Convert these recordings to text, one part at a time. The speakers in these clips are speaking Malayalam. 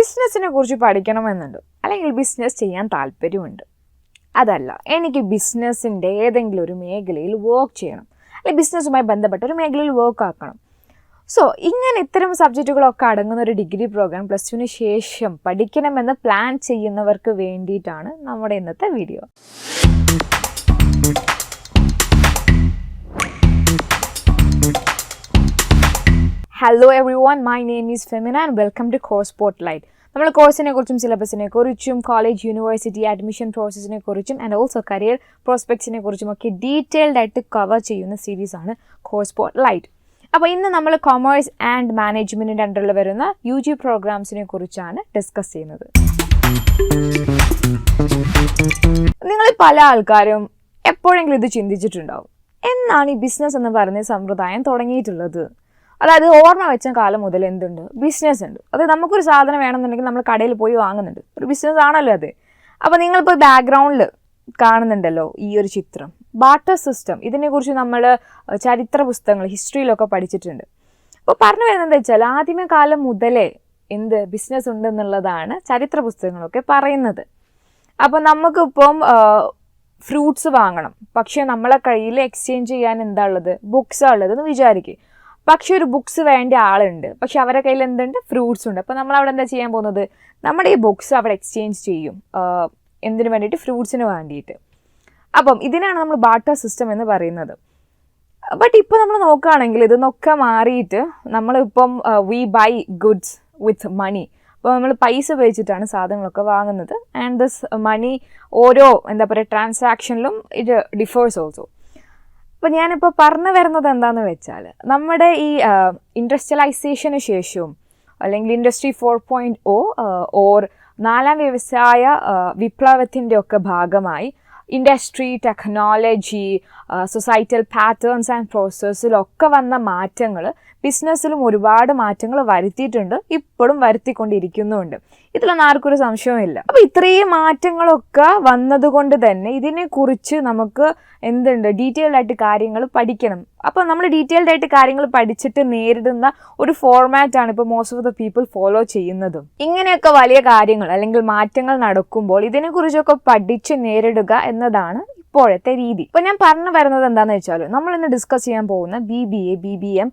ബിസിനസ്സിനെ കുറിച്ച് പഠിക്കണമെന്നുണ്ട്, അല്ലെങ്കിൽ ബിസിനസ് ചെയ്യാൻ താല്പര്യമുണ്ട്. അതല്ല, എനിക്ക് ബിസിനസ്സിൻ്റെ ഏതെങ്കിലും ഒരു മേഖലയിൽ വർക്ക് ചെയ്യണം, അല്ലെങ്കിൽ ബിസിനസ്സുമായി ബന്ധപ്പെട്ട ഒരു മേഖലയിൽ വർക്ക് ആക്കണം. സോ ഇങ്ങനെ ഇത്തരം സബ്ജക്റ്റുകളൊക്കെ അടങ്ങുന്ന ഒരു ഡിഗ്രി പ്രോഗ്രാം +2 ശേഷം പഠിക്കണമെന്ന് പ്ലാൻ ചെയ്യുന്നവർക്ക് വേണ്ടിയിട്ടാണ് നമ്മുടെ ഇന്നത്തെ video. Hello every one, my name is Femina and welcome two course spotlight. നമ്മൾ കോഴ്സിനെ കുറിച്ചും സിലബസിനെ കുറിച്ചും കോളേജ്, യൂണിവേഴ്സിറ്റി അഡ്മിഷൻ പ്രോസസ്സിനെ കുറിച്ചും ആൻഡ് ഓൾസോ കരിയർ പ്രോസ്പെക്ട്സിനെ കുറിച്ചും ഒക്കെ ഡീറ്റെയിൽഡ് ആയിട്ട് കവർ ചെയ്യുന്ന സീരീസാണ് കോഴ്സ് സ്പോട്ട്ലൈറ്റ്. അപ്പോൾ ഇന്ന് നമ്മൾ കൊമേഴ്സ് ആൻഡ് മാനേജ്മെൻറ്റിൻ്റെ അണ്ടറിൽ വരുന്ന UG പ്രോഗ്രാംസിനെ കുറിച്ചാണ് ഡിസ്കസ് ചെയ്യുന്നത്. നിങ്ങളിൽ പല ആൾക്കാരും എപ്പോഴെങ്കിലും ഇത് ചിന്തിച്ചിട്ടുണ്ടാവും, എന്നാണ് ഈ ബിസിനസ് എന്ന് പറയുന്ന സമ്പ്രദായം തുടങ്ങിയിട്ടുള്ളത്. അതായത് ഓർമ്മ വെച്ച കാലം മുതൽ എന്തുണ്ട്, ബിസിനസ് ഉണ്ട്. അത് നമുക്കൊരു സാധനം വേണമെന്നുണ്ടെങ്കിൽ നമ്മൾ കടയിൽ പോയി വാങ്ങുന്നുണ്ട്, ഒരു ബിസിനസ് ആണല്ലോ അത്. അപ്പോൾ നിങ്ങളിപ്പോൾ ബാക്ക്ഗ്രൗണ്ടിൽ കാണുന്നുണ്ടല്ലോ ഈ ഒരു ചിത്രം, ബാർട്ടർ സിസ്റ്റം. ഇതിനെക്കുറിച്ച് നമ്മൾ ചരിത്ര പുസ്തകങ്ങൾ, ഹിസ്റ്ററിയിലൊക്കെ പഠിച്ചിട്ടുണ്ട്. അപ്പോൾ പറഞ്ഞു വരുന്നത് എന്താ വെച്ചാൽ, ആദ്യമേ കാലം മുതലേ എന്ത് ബിസിനസ് ഉണ്ടെന്നുള്ളതാണ് ചരിത്ര പുസ്തകങ്ങളൊക്കെ പറയുന്നത്. അപ്പോൾ നമുക്കിപ്പം ഫ്രൂട്ട്സ് വാങ്ങണം, പക്ഷേ നമ്മളെ കയ്യിൽ എക്സ്ചേഞ്ച് ചെയ്യാൻ എന്താ ഉള്ളത്, ബുക്സാണ് ഉള്ളതെന്ന് വിചാരിക്കുക. പക്ഷേ ഒരു ബുക്സ് വേണ്ട ആളുണ്ട്, പക്ഷെ അവരുടെ കയ്യിൽ എന്തുണ്ട്, ഫ്രൂട്ട്സ് ഉണ്ട്. അപ്പോൾ നമ്മൾ അവിടെ എന്താ ചെയ്യാൻ പോകുന്നത്, നമ്മുടെ ഈ ബുക്സ് അവിടെ എക്സ്ചേഞ്ച് ചെയ്യും. എന്തിനു വേണ്ടിയിട്ട്, ഫ്രൂട്ട്സിന് വേണ്ടിയിട്ട്. അപ്പം ഇതിനാണ് നമ്മൾ ബാർട്ടർ സിസ്റ്റം എന്ന് പറയുന്നത്. ബട്ട് ഇപ്പോൾ നമ്മൾ നോക്കുകയാണെങ്കിൽ ഇതൊക്കെ മാറിയിട്ട് നമ്മളിപ്പം വി ബൈ ഗുഡ്സ് വിത്ത് മണി. അപ്പോൾ നമ്മൾ പൈസ ഉപയോഗിച്ചിട്ടാണ് സാധനങ്ങളൊക്കെ വാങ്ങുന്നത്. ആൻഡ് ദിസ് മണി ഓരോ എന്താ പറയുക ട്രാൻസാക്ഷനിലും ഇറ്റ് ഡിഫേഴ്സ് ഓൾസോ. അപ്പോൾ ഞാനിപ്പോൾ പറഞ്ഞു വരുന്നത് എന്താണെന്ന് വെച്ചാൽ, നമ്മുടെ ഈ ഇൻഡസ്ട്രിയലൈസേഷന് ശേഷവും അല്ലെങ്കിൽ ഇൻഡസ്ട്രി 4.0 ഓർ 4ാം വ്യവസായ വിപ്ലവത്തിൻ്റെ ഒക്കെ ഭാഗമായി industry, technology, societal patterns and പ്രോസസ്സിലൊക്കെ വന്ന മാറ്റങ്ങൾ ബിസിനസ്സിലും ഒരുപാട് മാറ്റങ്ങൾ വരുത്തിയിട്ടുണ്ട്, ഇപ്പോഴും വരുത്തിക്കൊണ്ടിരിക്കുന്നുമുണ്ട്. ഇതിലൊന്നും ആർക്കും ഒരു സംശയവുമില്ല. അപ്പോൾ ഇത്രയും മാറ്റങ്ങളൊക്കെ വന്നതുകൊണ്ട് തന്നെ ഇതിനെക്കുറിച്ച് നമുക്ക് എന്തുണ്ട്, ഡീറ്റെയിൽഡ് ആയിട്ട് കാര്യങ്ങൾ പഠിക്കണം. അപ്പോൾ നമ്മൾ ഡീറ്റെയിൽഡ് ആയിട്ട് കാര്യങ്ങൾ പഠിച്ചിട്ട് നേരിടുന്ന ഒരു ഫോർമാറ്റാണ് ഇപ്പോൾ most of the people follow ചെയ്യുന്നതും. ഇങ്ങനെയൊക്കെ വലിയ കാര്യങ്ങൾ അല്ലെങ്കിൽ മാറ്റങ്ങൾ നടക്കുമ്പോൾ ഇതിനെക്കുറിച്ചൊക്കെ പഠിച്ച് നേരിടുക എന്നതാണ് ഇപ്പോഴത്തെ രീതി. ഇപ്പോൾ ഞാൻ പറഞ്ഞു വരുന്നത് എന്താണെന്ന് വെച്ചാൽ, നമ്മൾ ഇന്ന് ഡിസ്കസ് ചെയ്യാൻ പോകുന്ന BBA, BBM,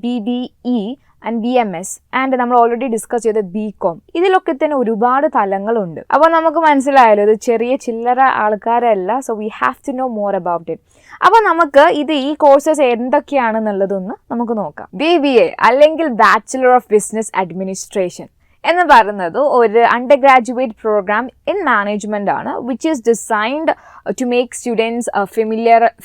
BBE and BMS and നമ്മൾ ഓൾറെഡി ഡിസ്കസ് ചെയ്ത BCom, ഇതിലൊക്കെ തന്നെ ഒരുപാട് തലങ്ങളുണ്ട്. അപ്പോൾ നമുക്ക് മനസ്സിലായല്ലോ, ഇത് ചെറിയ ചില്ലറ ആൾക്കാരല്ല. So we have to know more about it. അപ്പോൾ നമുക്ക് ഈ കോഴ്സസ് എന്തൊക്കെയാണെന്നുള്ളതൊന്ന് നമുക്ക് നോക്കാം. BBA അല്ലെങ്കിൽ ബാച്ചിലർ ഓഫ് ബിസിനസ് അഡ്മിനിസ്ട്രേഷൻ എന്ന് പറയുന്നത് ഒരു under graduate program in management ആണ്, which is designed to make students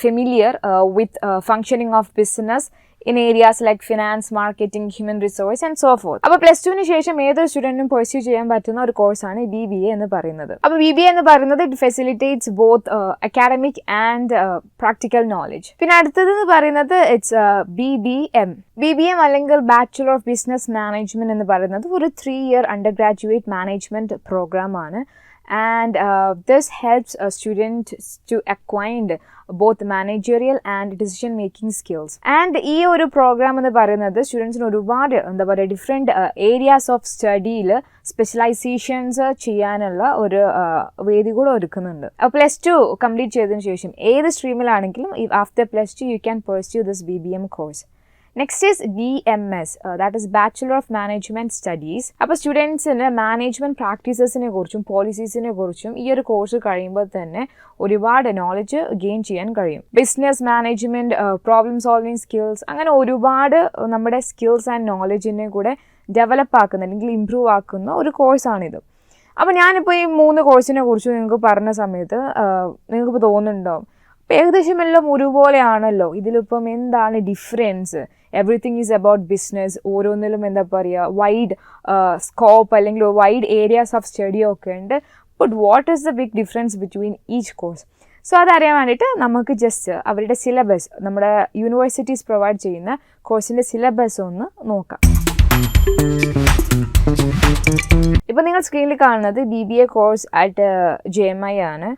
familiar with functioning of business in areas like finance, marketing, human resource and so forth. അപ്പോൾ +2 ശേഷം ഏതൊരു സ്റ്റുഡൻറ്റും പെർസ്യൂ ചെയ്യാൻ പറ്റുന്ന ഒരു കോഴ്സാണ് BBA എന്ന് പറയുന്നത്. അപ്പോൾ BBA എന്ന് പറയുന്നത് it facilitates both academic and practical knowledge. പിന്നെ അടുത്തതെന്ന് പറയുന്നത് ഇറ്റ്സ് BBM അല്ലെങ്കിൽ ബാച്ചുലർ ഓഫ് ബിസിനസ് മാനേജ്മെൻറ്റ് എന്ന് പറയുന്നത് ഒരു 3-year അണ്ടർ ഗ്രാജുവേറ്റ് മാനേജ്മെൻറ്റ് പ്രോഗ്രാമാണ്. And this helps a student to acquire both managerial and decision making skills. And ഈ ഒരു പ്രോഗ്രാം എന്ന് പറയുന്നത് സ്റ്റുഡൻസിന് ഒരുപാട് എന്താ പറയുക ഡിഫറെൻറ്റ് ഏരിയാസ് ഓഫ് സ്റ്റഡിയിൽ സ്പെഷ്യലൈസേഷൻസ് ചെയ്യാനുള്ള ഒരു വേദി കൂടെ ഒരുക്കുന്നുണ്ട്. +2 കംപ്ലീറ്റ് ചെയ്തതിന് ശേഷം ഏത് സ്ട്രീമിലാണെങ്കിലും after +2 you can pursue this BBM course. Next is BMS, that is bachelor of management studies. അപ്പോൾ സ്റ്റുഡൻസിന് മാനേജ്മെൻറ്റ് പ്രാക്ടീസസിനെ കുറിച്ചും പോളിസീസിനെ കുറിച്ചും ഈ ഒരു കോഴ്സ് കഴിയുമ്പോൾ തന്നെ ഒരുപാട് നോളജ് ഗെയിൻ ചെയ്യാൻ കഴിയും. Business management, problem solving skills, അങ്ങനെ ഒരുപാട് നമ്മുടെ സ്കിൽസ് ആൻഡ് നോളജിനെ കൂടെ ഡെവലപ്പ് ആക്കുന്ന അല്ലെങ്കിൽ ഇമ്പ്രൂവ് ആക്കുന്ന ഒരു കോഴ്സാണിത്. അപ്പോൾ ഞാനിപ്പോൾ ഈ 3 കോഴ്സിനെ കുറിച്ച് നിങ്ങൾക്ക് പറഞ്ഞ സമയത്ത് നിങ്ങൾക്കിപ്പോൾ തോന്നുന്നുണ്ടാവും, അപ്പോൾ ഏകദേശം എല്ലാം ഒരുപോലെയാണല്ലോ, ഇതിലിപ്പം എന്താണ് difference, everything is about business, ഓരോന്നിലും എന്താ പറയുക വൈഡ് സ്കോപ്പ് അല്ലെങ്കിൽ വൈഡ് ഏരിയാസ് ഓഫ് സ്റ്റഡിയൊക്കെ ഉണ്ട്. But what is the big difference between each course? So അതറിയാൻ വേണ്ടിയിട്ട് നമുക്ക് ജസ്റ്റ് അവരുടെ സിലബസ്, നമ്മുടെ യൂണിവേഴ്സിറ്റീസ് പ്രൊവൈഡ് ചെയ്യുന്ന കോഴ്സിൻ്റെ സിലബസ് ഒന്ന് നോക്കാം. ഇപ്പോൾ നിങ്ങൾ സ്ക്രീനിൽ കാണുന്നത് BBA കോഴ്സ് അറ്റ് JMI ആണ്.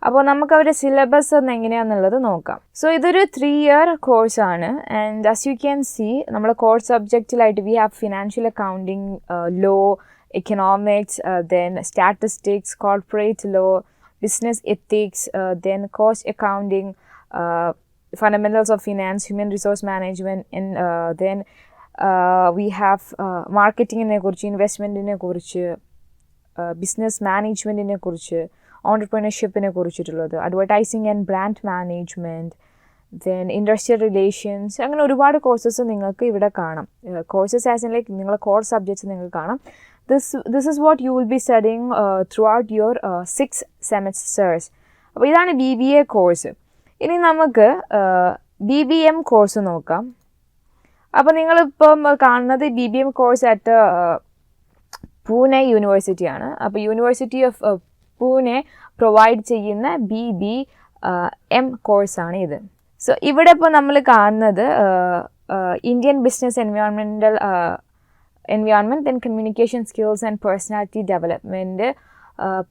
അപ്പോൾ നമുക്ക് അവരുടെ സിലബസ് ഒന്ന് എങ്ങനെയാണെന്നുള്ളത് നോക്കാം. സോ ഇതൊരു 3-year കോഴ്സാണ്. And as you can see നമ്മുടെ കോഴ്സ് സബ്ജക്റ്റിലായിട്ട് we have financial accounting, law, economics, then statistics, corporate law, business ethics, then cost accounting, fundamentals of finance, human resource management, and then we have മാർക്കറ്റിങ്ങിനെ കുറിച്ച്, ഇൻവെസ്റ്റ്മെൻറ്റിനെ കുറിച്ച്, ബിസിനസ് മാനേജ്മെൻറ്റിനെ കുറിച്ച്, ഓണ്ടർപ്രണർഷിപ്പിനെ കുറിച്ചിട്ടുള്ളത്, advertising and brand management, then industrial relations, അങ്ങനെ ഒരുപാട് കോഴ്സസ് നിങ്ങൾക്ക് ഇവിടെ കാണാം. കോഴ്സസ് ആസ് ഇൻ ലൈക്ക് നിങ്ങളുടെ കോർ സബ്ജക്ട്സ് നിങ്ങൾക്ക് കാണാം. This is what you will be studying throughout your 6 semesters. അപ്പോൾ ഇതാണ് BBA കോഴ്സ്. ഇനി നമുക്ക് BBM കോഴ്സ് നോക്കാം. അപ്പോൾ നിങ്ങളിപ്പം കാണുന്നത് BBM കോഴ്സ് അറ്റ് പൂനെ യൂണിവേഴ്സിറ്റിയാണ്. അപ്പോൾ യൂണിവേഴ്സിറ്റി ഓഫ് പൂനെ പ്രൊവൈഡ് ചെയ്യുന്ന BBM കോഴ്സാണ് ഇത്. സോ ഇവിടെ ഇപ്പോൾ നമ്മൾ കാണുന്നത് Indian business environment and communication skills and personality development,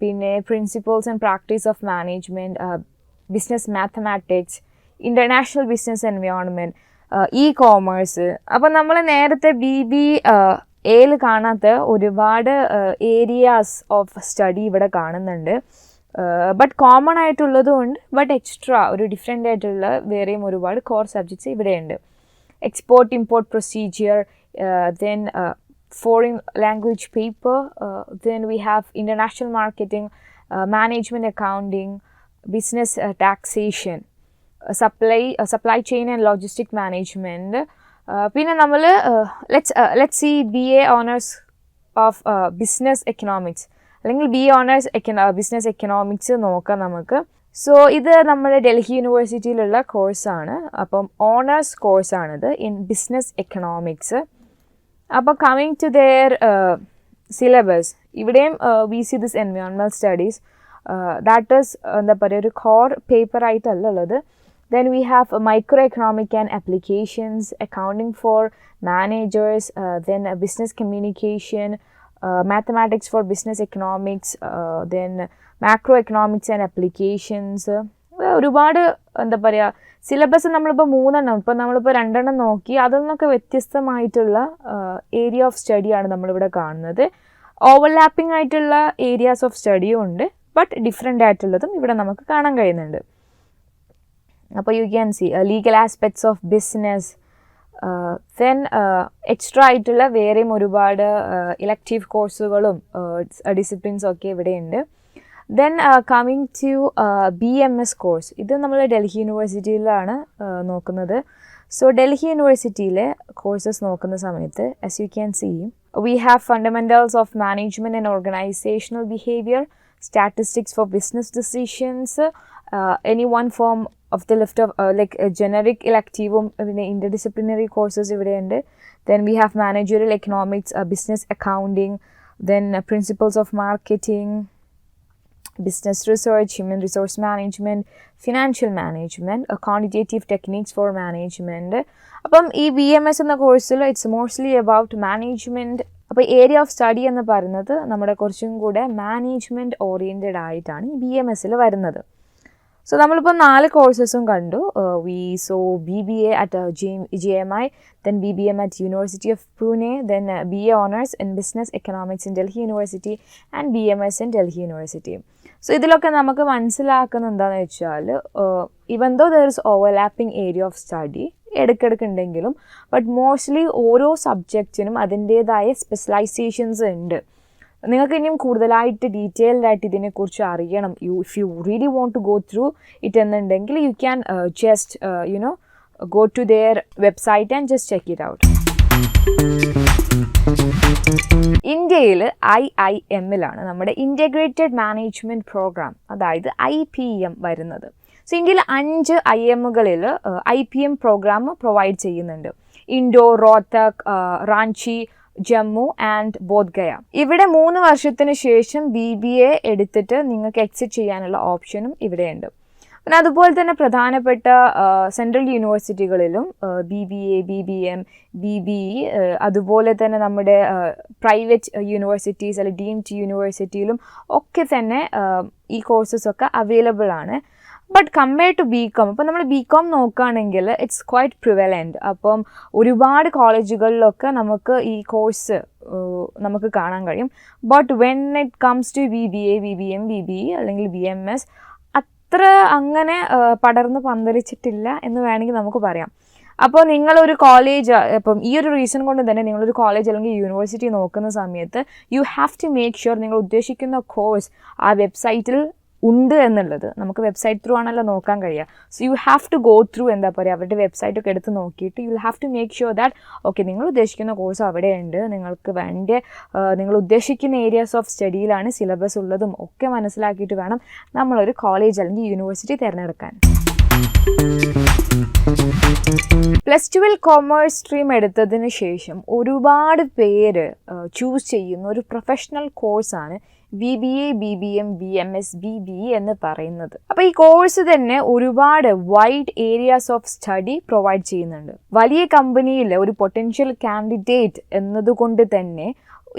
പിന്നെ principles and practice of management, business mathematics, international business environment, e-commerce. അപ്പോൾ നമ്മൾ നേരത്തെ BBAയിൽ കാണാത്ത ഒരുപാട് ഏരിയാസ് ഓഫ് സ്റ്റഡി ഇവിടെ കാണുന്നുണ്ട്. ബട്ട് കോമൺ ആയിട്ടുള്ളതുകൊണ്ട് ബട്ട് എക്സ്ട്രാ ഒരു ഡിഫറെൻ്റ് ആയിട്ടുള്ള വേറെയും ഒരുപാട് കോർ സബ്ജക്ട്സ് ഇവിടെയുണ്ട്. Export import procedure, then foreign language paper, then we have international marketing, management accounting, business taxation, supply chain and logistic management. പിന്നെ നമ്മൾ let's see BA honors of business economics അല്ലെങ്കിൽ BA honors business economics നോക്കാം നമുക്ക്. സോ ഇത് നമ്മുടെ ഡൽഹി യൂണിവേഴ്സിറ്റിയിലുള്ള കോഴ്സാണ്. അപ്പം ഓണേഴ്സ് കോഴ്സാണിത് ഇൻ ബിസിനസ് എക്കണോമിക്സ്. അപ്പോൾ കമ്മിങ് ടു ദെയർ സിലബസ്, ഇവിടെയും we see this environmental studies, that is എന്താ പറയുക ഒരു കോർ പേപ്പറായിട്ടല്ല ഉള്ളത്. Then we have microeconomic and applications, accounting for managers, then business communication, mathematics for business economics, then macroeconomics and applications. ഒരുപാട് എന്താ പറയുക സിലബസ് നമ്മളിപ്പോൾ 3 ഇപ്പോൾ നമ്മളിപ്പോൾ 2 നോക്കി. അതിൽ നിന്നൊക്കെ വ്യത്യസ്തമായിട്ടുള്ള ഏരിയ ഓഫ് സ്റ്റഡിയാണ് നമ്മളിവിടെ കാണുന്നത്. ഓവർലാപ്പിംഗ് ആയിട്ടുള്ള ഏരിയാസ് ഓഫ് സ്റ്റഡിയും ഉണ്ട്, ബട്ട് ഡിഫറെൻ്റ് ആയിട്ടുള്ളതും ഇവിടെ നമുക്ക് കാണാൻ കഴിയുന്നുണ്ട്. അപ്പോൾ you can see legal aspects of business, then extra ആയിട്ടുള്ള വേറെയും ഒരുപാട് ഇലക്റ്റീവ് കോഴ്സുകളും ഡിസിപ്ലിൻസും ഒക്കെ ഇവിടെയുണ്ട്. Then coming to BMS course, ഇത് നമ്മൾ ഡൽഹി യൂണിവേഴ്സിറ്റിയിലാണ് നോക്കുന്നത്. സോ ഡൽഹി യൂണിവേഴ്സിറ്റിയിലെ കോഴ്സസ് നോക്കുന്ന സമയത്ത് as you can C we have fundamentals of management and organisational behaviour, statistics four business decisions, any one form of the list of like generic elective പിന്നെ interdisciplinary courses ഇവിടെയുണ്ട്. Then we have managerial economics, business accounting, then principles of marketing, business research, human resource management, financial management, quantitative techniques for management. അപ്പം ഈ BMS എന്ന കോഴ്സിൽ ഇറ്റ്സ് മോസ്റ്റ്ലി അബൌട്ട് മാനേജ്മെൻറ്റ്. അപ്പോൾ ഏരിയ ഓഫ് സ്റ്റഡി എന്ന് പറയുന്നത് നമ്മുടെ കുറച്ചും കൂടെ മാനേജ്മെൻറ്റ് ഓറിയൻറ്റഡ് ആയിട്ടാണ് ഈ BMSൽ വരുന്നത്. സോ നമ്മളിപ്പോൾ 4 കോഴ്സസും കണ്ടു. We saw BBA at JMI, then BBM at University of Pune, then BA Honours in Business Economics in Delhi University and BMS in Delhi University. So ഇതിലൊക്കെ നമുക്ക് മനസ്സിലാക്കുന്ന എന്താണെന്ന് വെച്ചാൽ even though there is overlapping area of study ഇടയ്ക്കിടയ്ക്കുണ്ടെങ്കിലും ബട്ട് മോസ്റ്റ്ലി ഓരോ സബ്ജക്റ്റിനും അതിൻ്റേതായ സ്പെഷ്യലൈസേഷൻസ് ഉണ്ട്. നിങ്ങൾക്ക് ഇനിയും കൂടുതലായിട്ട് ഡീറ്റെയിൽഡ് ആയിട്ട് ഇതിനെക്കുറിച്ച് അറിയണം, if you really want to go through it എന്നുണ്ടെങ്കിൽ you can just go to their website and just check it out. ഇന്ത്യയിൽ IIMലാണ് നമ്മുടെ ഇൻ്റഗ്രേറ്റഡ് മാനേജ്മെൻറ്റ് പ്രോഗ്രാം, അതായത് IPM വരുന്നത്. സോ ഇന്ത്യയിൽ 5 IIMകളിൽ IPM പ്രോഗ്രാം പ്രൊവൈഡ് ചെയ്യുന്നുണ്ട്. ഇൻഡോർ, റോത്തക്, റാഞ്ചി, ജമ്മു ആൻഡ് ബോധ്ഗയ. ഇവിടെ 3 വർഷത്തിന് ശേഷം BBA എടുത്തിട്ട് നിങ്ങൾക്ക് എക്സിറ്റ് ചെയ്യാനുള്ള ഓപ്ഷനും ഇവിടെയുണ്ട്. പിന്നെ അതുപോലെ തന്നെ പ്രധാനപ്പെട്ട സെൻട്രൽ യൂണിവേഴ്സിറ്റികളിലും BBA, BBM, BBE, അതുപോലെ തന്നെ നമ്മുടെ പ്രൈവറ്റ് യൂണിവേഴ്സിറ്റീസ് അല്ലെങ്കിൽ ഡീംഡ് യൂണിവേഴ്സിറ്റിയിലും ഒക്കെ തന്നെ ഈ കോഴ്സസൊക്കെ അവൈലബിൾ ആണ്. But compared to B com, ഇപ്പം നമ്മൾ ബി കോം നോക്കുകയാണെങ്കിൽ ഇറ്റ്സ് ക്വൈറ്റ് പ്രിവലൻറ്റ്. അപ്പം ഒരുപാട് കോളേജുകളിലൊക്കെ നമുക്ക് ഈ കോഴ്സ് നമുക്ക് കാണാൻ കഴിയും. But when it comes to BBA, BBM, BBE അല്ലെങ്കിൽ BMS അത്ര അങ്ങനെ പടർന്ന് പന്തലിച്ചിട്ടില്ല എന്ന് വേണമെങ്കിൽ നമുക്ക് പറയാം. അപ്പോൾ നിങ്ങളൊരു കോളേജ്, ഇപ്പം ഈ ഒരു റീസൺ കൊണ്ട് തന്നെ നിങ്ങളൊരു കോളേജ് അല്ലെങ്കിൽ യൂണിവേഴ്സിറ്റി നോക്കുന്ന സമയത്ത് you have to make sure നിങ്ങൾ ഉദ്ദേശിക്കുന്ന കോഴ്സ് ആ വെബ്സൈറ്റിൽ ഉണ്ട് എന്നുള്ളത്. നമുക്ക് വെബ്സൈറ്റ് ത്രൂ ആണല്ലോ നോക്കാൻ കഴിയുക. So you have to go through എന്താ പറയുക, അവരുടെ വെബ്സൈറ്റൊക്കെ എടുത്ത് നോക്കിയിട്ട് you have to make sure that okay നിങ്ങൾ ഉദ്ദേശിക്കുന്ന കോഴ്സ് അവിടെയുണ്ട്, നിങ്ങൾക്ക് വേണ്ട നിങ്ങൾ ഉദ്ദേശിക്കുന്ന ഏരിയാസ് ഓഫ് സ്റ്റഡിയിലാണ് സിലബസ് ഉള്ളതും ഒക്കെ മനസ്സിലാക്കിയിട്ട് വേണം നമ്മളൊരു കോളേജ് അല്ലെങ്കിൽ യൂണിവേഴ്സിറ്റി തിരഞ്ഞെടുക്കാൻ. +2 കൊമേഴ്സ് സ്ട്രീം എടുത്തതിന് ശേഷം ഒരുപാട് പേര് ചൂസ് ചെയ്യുന്ന ഒരു പ്രൊഫഷണൽ കോഴ്സാണ് BBA, BBM, BMS, BBE എന്ന് പറയുന്നത്. അപ്പോൾ ഈ കോഴ്സ് തന്നെ ഒരുപാട് wide areas of study provide ചെയ്യുന്നുണ്ട്. വലിയ കമ്പനിയിൽ ഒരു പൊട്ടൻഷ്യൽ കാൻഡിഡേറ്റ് എന്നതുകൊണ്ട് തന്നെ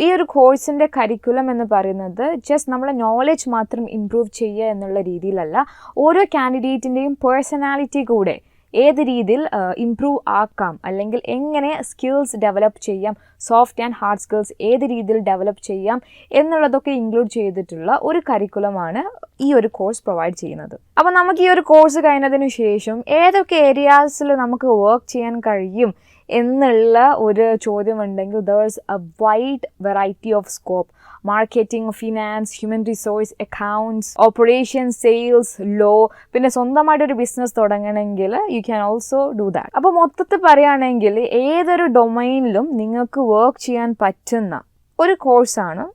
ഈ ഒരു കോഴ്സിൻ്റെ കരിക്കുലം എന്ന് പറയുന്നത് ജസ്റ്റ് നമ്മളെ നോളജ് മാത്രം ഇംപ്രൂവ് ചെയ്യുക എന്നുള്ള രീതിയിലല്ല, ഓരോ കാൻഡിഡേറ്റിൻ്റെയും പേഴ്സണാലിറ്റി കൂടെ ഏത് രീതിയിൽ ഇംപ്രൂവ് ആക്കാം, അല്ലെങ്കിൽ എങ്ങനെ സ്കിൽസ് ഡെവലപ്പ് ചെയ്യാം, സോഫ്റ്റ് ആൻഡ് ഹാർഡ് സ്കിൽസ് ഏത് രീതിയിൽ ഡെവലപ്പ് ചെയ്യാം എന്നുള്ളതൊക്കെ ഇൻക്ലൂഡ് ചെയ്തിട്ടുള്ള ഒരു കരിക്കുലമാണ് ഈ ഒരു കോഴ്സ് പ്രൊവൈഡ് ചെയ്യുന്നത്. അപ്പോൾ നമുക്ക് ഈ ഒരു കോഴ്സ് കഴിഞ്ഞതിന് ശേഷം ഏതൊക്കെ ഏരിയാസിൽ നമുക്ക് വർക്ക് ചെയ്യാൻ കഴിയും എന്നുള്ള ഒരു ചോദ്യമുണ്ടെങ്കിൽ there's a wide variety of scope. Marketing, finance, human resource, accounts, operations, sales, law, പിന്നെ സ്വന്തമായിട്ടൊരു ബിസിനസ് തുടങ്ങണമെങ്കിൽ you can also do that. അപ്പോൾ മൊത്തത്തിൽ പറയുകയാണെങ്കിൽ ഏതൊരു ഡൊമൈനിലും നിങ്ങൾക്ക് വർക്ക് ചെയ്യാൻ പറ്റുന്ന ഒരു കോഴ്സാണ്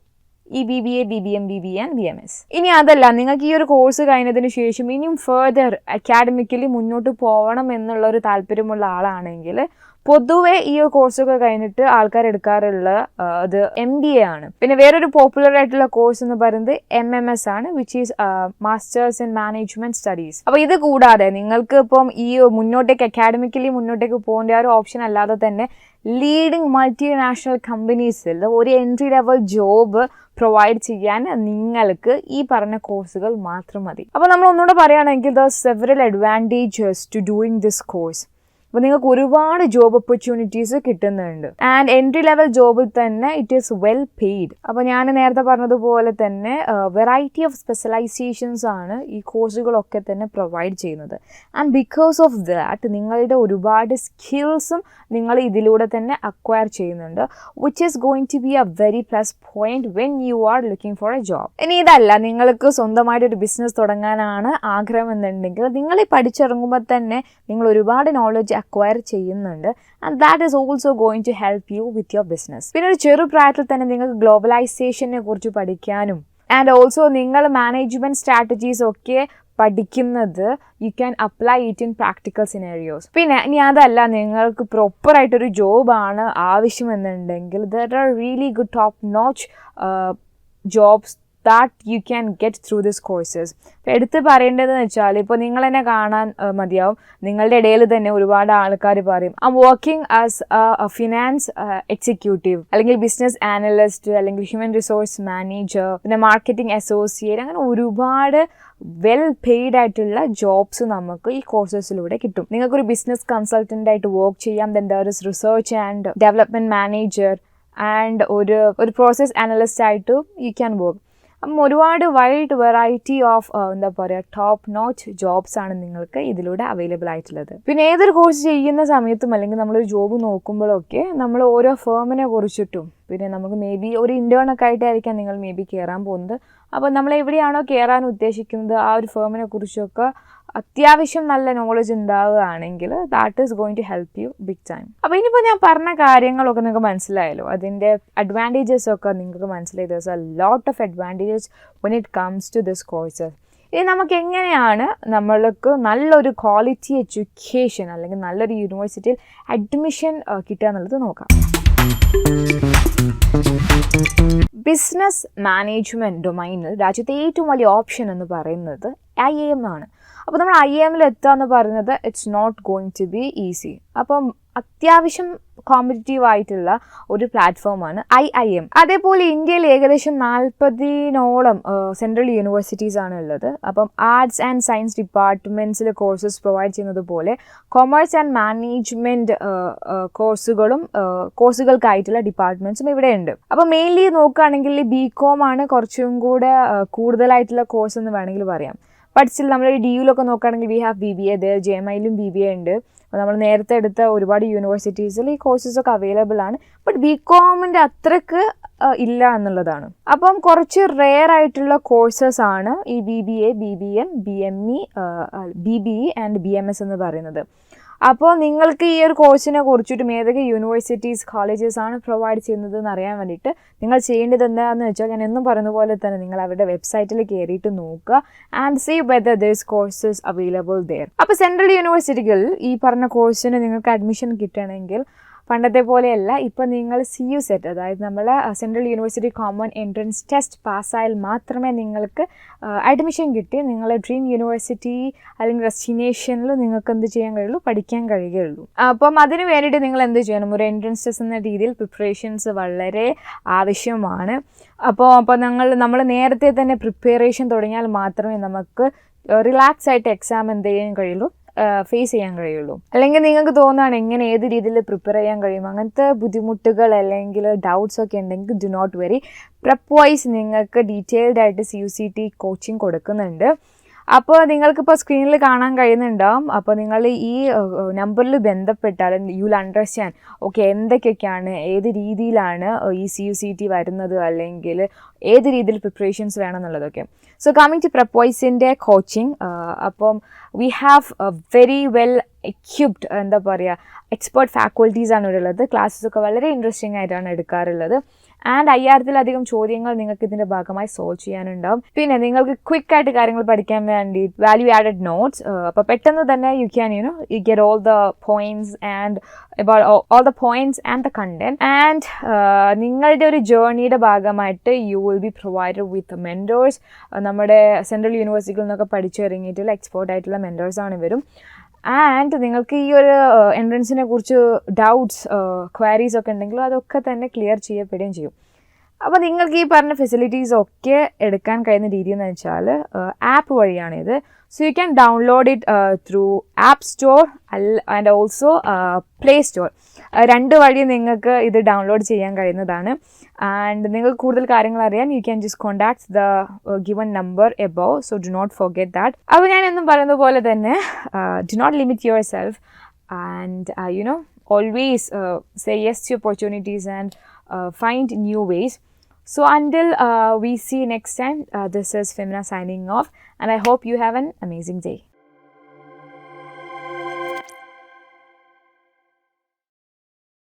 ഈ BBA, BBM, BBA and BMS. ഇനി അതല്ല, നിങ്ങൾക്ക് ഈ ഒരു കോഴ്സ് കഴിഞ്ഞതിന് ശേഷം ഇനിയും ഫെർദർ അക്കാഡമിക്കലി മുന്നോട്ട് പോകണം എന്നുള്ളൊരു താല്പര്യമുള്ള ആളാണെങ്കിൽ പൊതുവെ ഈ കോഴ്സൊക്കെ കഴിഞ്ഞിട്ട് ആൾക്കാർ എടുക്കാറുള്ള അത് MBA ആണ്. പിന്നെ വേറൊരു പോപ്പുലർ ആയിട്ടുള്ള കോഴ്സ് എന്ന് പറയുന്നത് MMS ആണ്, which is masters in management studies. അപ്പോൾ ഇത് കൂടാതെ നിങ്ങൾക്ക് ഇപ്പം ഈ മുന്നോട്ടേക്ക് അക്കാഡമിക്കലി മുന്നോട്ടേക്ക് പോകേണ്ട ഒരു ഓപ്ഷൻ അല്ലാതെ തന്നെ ലീഡിങ് മൾട്ടിനാഷണൽ കമ്പനീസിൽ ഒരു എൻട്രി ലെവൽ ജോബ് പ്രൊവൈഡ് ചെയ്യാൻ നിങ്ങൾക്ക് ഈ പറഞ്ഞ കോഴ്സുകൾ മാത്രം മതി. അപ്പോൾ നമ്മൾ ഒന്നുകൂടെ പറയുകയാണെങ്കിൽ there several advantages to doing this course. അപ്പോൾ നിങ്ങൾക്ക് ഒരുപാട് ജോബ് ഓപ്പർച്യൂണിറ്റീസ് കിട്ടുന്നുണ്ട്. ആൻഡ് എൻട്രി ലെവൽ ജോബിൽ തന്നെ ഇറ്റ് ഈസ് വെൽ പെയ്ഡ്. അപ്പോൾ ഞാൻ നേരത്തെ പറഞ്ഞതുപോലെ തന്നെ വെറൈറ്റി ഓഫ് സ്പെഷ്യലൈസേഷൻസ് ആണ് ഈ കോഴ്സുകളൊക്കെ തന്നെ പ്രൊവൈഡ് ചെയ്യുന്നത്. ആൻഡ് ബിക്കോസ് ഓഫ് ദാറ്റ് നിങ്ങളുടെ ഒരുപാട് സ്കിൽസും നിങ്ങൾ ഇതിലൂടെ തന്നെ അക്വയർ ചെയ്യുന്നുണ്ട്, which is going to be a very plus point when you are looking for a job. ഇനി ഇതല്ല, നിങ്ങൾക്ക് സ്വന്തമായിട്ടൊരു ബിസിനസ് തുടങ്ങാനാണ് ആഗ്രഹം എന്നുണ്ടെങ്കിൽ നിങ്ങൾ ഈ പഠിച്ചിറങ്ങുമ്പോൾ തന്നെ നിങ്ങൾ ഒരുപാട് നോളജ് അക്വയർ ചെയ്യുന്നുണ്ട്. And that is also going to help you with your business. പിന്നെ ഒരു ചെറുപ്രായത്തിൽ തന്നെ നിങ്ങൾക്ക് ഗ്ലോബലൈസേഷനെ കുറിച്ച് പഠിക്കാനും ആൻഡ് ഓൾസോ നിങ്ങൾ മാനേജ്മെന്റ് സ്ട്രാറ്റജീസ് ഒക്കെ പഠിക്കുന്നത് you can apply it in practical scenarios. പിന്നെ ഇനി അതല്ല, നിങ്ങൾക്ക് പ്രോപ്പറായിട്ടൊരു ജോബാണ് ആവശ്യമെന്നുണ്ടെങ്കിൽ there are really good top notch jobs that you can get through these courses. ഇപ്പോൾ എടുത്ത് പറയേണ്ടതെന്ന് വെച്ചാൽ ഇപ്പോൾ നിങ്ങൾ തന്നെ കാണാൻ മതിയാവും, നിങ്ങളുടെ ഇടയിൽ തന്നെ ഒരുപാട് ആൾക്കാർ പറയും I am working as A finance executive, അല്ലെങ്കിൽ ബിസിനസ് ആനലിസ്റ്റ്, അല്ലെങ്കിൽ ഹ്യൂമൻ റിസോഴ്സ് മാനേജർ, പിന്നെ മാർക്കറ്റിംഗ് അസോസിയേറ്റ്, അങ്ങനെ ഒരുപാട് വെൽ പെയ്ഡ് ആയിട്ടുള്ള ജോബ്സ് നമുക്ക് ഈ കോഴ്സസിലൂടെ കിട്ടും. നിങ്ങൾക്കൊരു ബിസിനസ് കൺസൾട്ടൻ്റ് ആയിട്ട് വർക്ക് ചെയ്യാം. Then there is research and development manager and ഒരു പ്രോസസ് അനലിസ്റ്റ് ആയിട്ട് യു ക്യാൻ വർക്ക്. അപ്പം ഒരുപാട് വൈഡ് വെറൈറ്റി ഓഫ് എന്താ പറയുക ടോപ്പ് നോച്ച് ജോബ്സ് ആണ് നിങ്ങൾക്ക് ഇതിലൂടെ അവൈലബിൾ ആയിട്ടുള്ളത്. പിന്നെ ഏതൊരു കോഴ്സ് ചെയ്യുന്ന സമയത്തും അല്ലെങ്കിൽ നമ്മളൊരു ജോബ് നോക്കുമ്പോഴൊക്കെ നമ്മൾ ഓരോ ഫേമിനെ കുറിച്ചിട്ടും പിന്നെ നമുക്ക് മേ ബി ഒരു ഇൻറ്റേണൊക്കെ ആയിട്ടായിരിക്കാം നിങ്ങൾ മേ ബി കയറാൻ പോകുന്നത്. അപ്പോൾ നമ്മൾ എവിടെയാണോ കയറാൻ ഉദ്ദേശിക്കുന്നത് ആ ഒരു ഫേമിനെ കുറിച്ചൊക്കെ അത്യാവശ്യം നല്ല നോളജ് ഉണ്ടാവുകയാണെങ്കിൽ that is going to help you big time. അപ്പോൾ ഇനിയിപ്പോൾ ഞാൻ പറഞ്ഞ കാര്യങ്ങളൊക്കെ നിങ്ങൾക്ക് മനസ്സിലായല്ലോ, അതിൻ്റെ അഡ്വാൻറ്റേജസ് ഒക്കെ നിങ്ങൾക്ക് മനസ്സിലായി. There is a lot of advantages when it comes to this courses. ഇനി നമുക്ക് എങ്ങനെയാണ് നമ്മൾക്ക് നല്ലൊരു ക്വാളിറ്റി എഡ്യൂക്കേഷൻ അല്ലെങ്കിൽ നല്ലൊരു യൂണിവേഴ്സിറ്റിയിൽ അഡ്മിഷൻ കിട്ടുക എന്നുള്ളത് നോക്കാം. ബിസിനസ് മാനേജ്മെൻറ്റ് ഡൊമൈനിൽ രാജ്യത്തെ ഏറ്റവും വലിയ ഓപ്ഷൻ എന്ന് പറയുന്നത് IIM ആണ്. അപ്പോൾ നമ്മൾ IIMൽ എത്തുക എന്ന് പറയുന്നത് it's not going to be easy. അപ്പം അത്യാവശ്യം കോമ്പറ്റീവ് ആയിട്ടുള്ള ഒരു പ്ലാറ്റ്ഫോമാണ് IIM. അതേപോലെ ഇന്ത്യയിൽ ഏകദേശം 40-ഓളം സെൻട്രൽ യൂണിവേഴ്സിറ്റീസ് ആണ് ഉള്ളത്. അപ്പം ആർട്സ് ആൻഡ് സയൻസ് ഡിപ്പാർട്ട്മെൻറ്റ്സിൽ കോഴ്സസ് പ്രൊവൈഡ് ചെയ്യുന്നത് പോലെ കൊമേഴ്സ് ആൻഡ് മാനേജ്മെൻറ്റ് കോഴ്സുകൾക്കായിട്ടുള്ള ഡിപ്പാർട്ട്മെൻറ്റ്സും ഇവിടെ ഉണ്ട്. അപ്പോൾ മെയിൻലി നോക്കുകയാണെങ്കിൽ BCom ആണ് കുറച്ചും കൂടെ കൂടുതലായിട്ടുള്ള കോഴ്സ് എന്ന് വേണമെങ്കിൽ പറയാം. ബട്ട് സ്റ്റിൽ നമ്മൾ DUയിലൊക്കെ നോക്കുകയാണെങ്കിൽ വി ഹാവ് BBA, JIMATലും BBA ഉണ്ട്. അപ്പോൾ നമ്മൾ നേരത്തെ എടുത്ത ഒരുപാട് യൂണിവേഴ്സിറ്റീസിൽ ഈ കോഴ്സസൊക്കെ അവൈലബിൾ ആണ്. ബട്ട് BComൻ്റെ അത്രക്ക് ഇല്ല എന്നുള്ളതാണ്. അപ്പം കുറച്ച് റെയർ ആയിട്ടുള്ള കോഴ്സസ് ആണ് ഈ BBA, BBM, BME, BBE and BMS എന്ന് പറയുന്നത്. അപ്പോൾ നിങ്ങൾക്ക് ഈ ഒരു കോഴ്സിനെ കുറിച്ചിട്ടും ഏതൊക്കെ യൂണിവേഴ്സിറ്റീസ്, കോളേജസ് ആണ് പ്രൊവൈഡ് ചെയ്യുന്നത് എന്ന് അറിയാൻ വേണ്ടിയിട്ട് നിങ്ങൾ ചെയ്യേണ്ടത് എന്താണെന്ന് വെച്ചാൽ, ഞാൻ എന്നും പറയുന്ന പോലെ തന്നെ നിങ്ങൾ അവരുടെ വെബ്സൈറ്റിൽ കയറിയിട്ട് നോക്കുക and see whether this courses available there. അപ്പോൾ സെൻട്രൽ യൂണിവേഴ്സിറ്റികളിൽ ഈ പറഞ്ഞ കോഴ്സിന് നിങ്ങൾക്ക് അഡ്മിഷൻ കിട്ടണമെങ്കിൽ പണ്ടത്തെ പോലെയല്ല, ഇപ്പോൾ നിങ്ങൾ CUET, അതായത് നമ്മൾ central university common entrance test പാസ്സായാൽ മാത്രമേ നിങ്ങൾക്ക് അഡ്മിഷൻ കിട്ടി നിങ്ങളെ ഡ്രീം യൂണിവേഴ്സിറ്റി അല്ലെങ്കിൽ ഡെസ്റ്റിനേഷനിൽ നിങ്ങൾക്ക് എന്ത് ചെയ്യാൻ കഴിയുള്ളൂ, പഠിക്കാൻ കഴിയുകയുള്ളൂ. അപ്പം അതിന് വേണ്ടിയിട്ട് നിങ്ങൾ എന്ത് ചെയ്യണം, ഒരു എൻട്രൻസ് ടെസ്റ്റ് എന്ന രീതിയിൽ പ്രിപ്പറേഷൻസ് വളരെ ആവശ്യമാണ്. അപ്പോൾ നമ്മൾ നേരത്തെ തന്നെ പ്രിപ്പറേഷൻ തുടങ്ങിയാൽ മാത്രമേ നമുക്ക് റിലാക്സ് ആയിട്ട് എക്സാം എന്ത് ചെയ്യാൻ കഴിയുള്ളൂ, ഫേസ് ചെയ്യാൻ കഴിയുള്ളൂ. അല്ലെങ്കിൽ നിങ്ങൾക്ക് തോന്നുകയാണ് എങ്ങനെ ഏത് രീതിയിൽ പ്രിപ്പയർ ചെയ്യാൻ കഴിയും, അങ്ങനത്തെ ബുദ്ധിമുട്ടുകൾ അല്ലെങ്കിൽ ഡൗട്ട്സ് ഒക്കെ ഉണ്ടെങ്കിൽ ഡു നോട്ട് വെറി. Prepwise നിങ്ങൾക്ക് ഡീറ്റെയിൽഡ് ആയിട്ട് CUCT കോച്ചിങ് കൊടുക്കുന്നുണ്ട്. അപ്പോൾ നിങ്ങൾക്കിപ്പോൾ സ്ക്രീനിൽ കാണാൻ കഴിയുന്നുണ്ടാവും. അപ്പോൾ നിങ്ങൾ ഈ നമ്പറിൽ ബന്ധപ്പെട്ടാൽ യു വിൽ അണ്ടർസ്റ്റാൻഡ് ഓക്കെ എന്തൊക്കെയൊക്കെയാണ്, ഏത് രീതിയിലാണ് ഈ CUCT വരുന്നത്, അല്ലെങ്കിൽ ഏത് രീതിയിൽ പ്രിപ്പറേഷൻസ് വേണം എന്നുള്ളതൊക്കെ. സോ കമ്മിങ് ടു Prepwiseൻ്റെ കോച്ചിങ്, അപ്പം we have very well equipped, എന്താ പറയുക, എക്സ്പേർട്ട് ഫാക്കൽറ്റീസ് ആണ് ഇവിടെ ഉള്ളത്. ക്ലാസ്സസൊക്കെ വളരെ ഇൻട്രസ്റ്റിംഗ് ആയിട്ടാണ് എടുക്കാറുള്ളത്. ആൻഡ് 5000-ലധികം ചോദ്യങ്ങൾ നിങ്ങൾക്ക് ഇതിൻ്റെ ഭാഗമായി സോൾവ് ചെയ്യാനുണ്ടാവും. പിന്നെ നിങ്ങൾക്ക് ക്വിക്കായിട്ട് കാര്യങ്ങൾ പഠിക്കാൻ വേണ്ടി വാല്യൂ ആഡഡ് നോട്ട്സ്, അപ്പോൾ പെട്ടെന്ന് തന്നെ you can you get all the points and about all the points and the content. And നിങ്ങളുടെ ഒരു ജേർണിയുടെ ഭാഗമായിട്ട് you will be provided with mentors. നമ്മുടെ സെൻട്രൽ യൂണിവേഴ്സിറ്റിയിൽ നിന്നൊക്കെ പഠിച്ചിറങ്ങിയിട്ടുള്ള എക്സ്പേർട്ട് ആയിട്ടുള്ള മെൻറ്റേഴ്സാണ് ഇവരും. ആൻഡ് നിങ്ങൾക്ക് ഈ ഒരു എൻട്രൻസിനെ കുറിച്ച് ഡൗട്ട്സ്, ക്വയറീസ് ഒക്കെ ഉണ്ടെങ്കിലും അതൊക്കെ തന്നെ ക്ലിയർ ചെയ്യപ്പെടുകയും ചെയ്യും. അപ്പോൾ നിങ്ങൾക്ക് ഈ പറഞ്ഞ ഫെസിലിറ്റീസ് ഒക്കെ എടുക്കാൻ കഴിയുന്ന രീതി എന്ന് വെച്ചാൽ ആപ്പ് വഴിയാണിത്. So you can download it through app store and also play store. രണ്ട് വഴി നിങ്ങൾക്ക് ഇത് ഡൗൺലോഡ് ചെയ്യാൻ കഴിയുന്നതാണ്. ആൻഡ് നിങ്ങൾക്ക് കൂടുതൽ കാര്യങ്ങൾ അറിയാൻ you can just contact the given number above. So do not forget that. അപ്പോൾ ഞാൻ എന്നും പറയുന്ന പോലെ തന്നെ do not limit yourself and always say yes to opportunities and find new ways. So until we see next time, this is Femina signing off, and I hope you have an amazing day.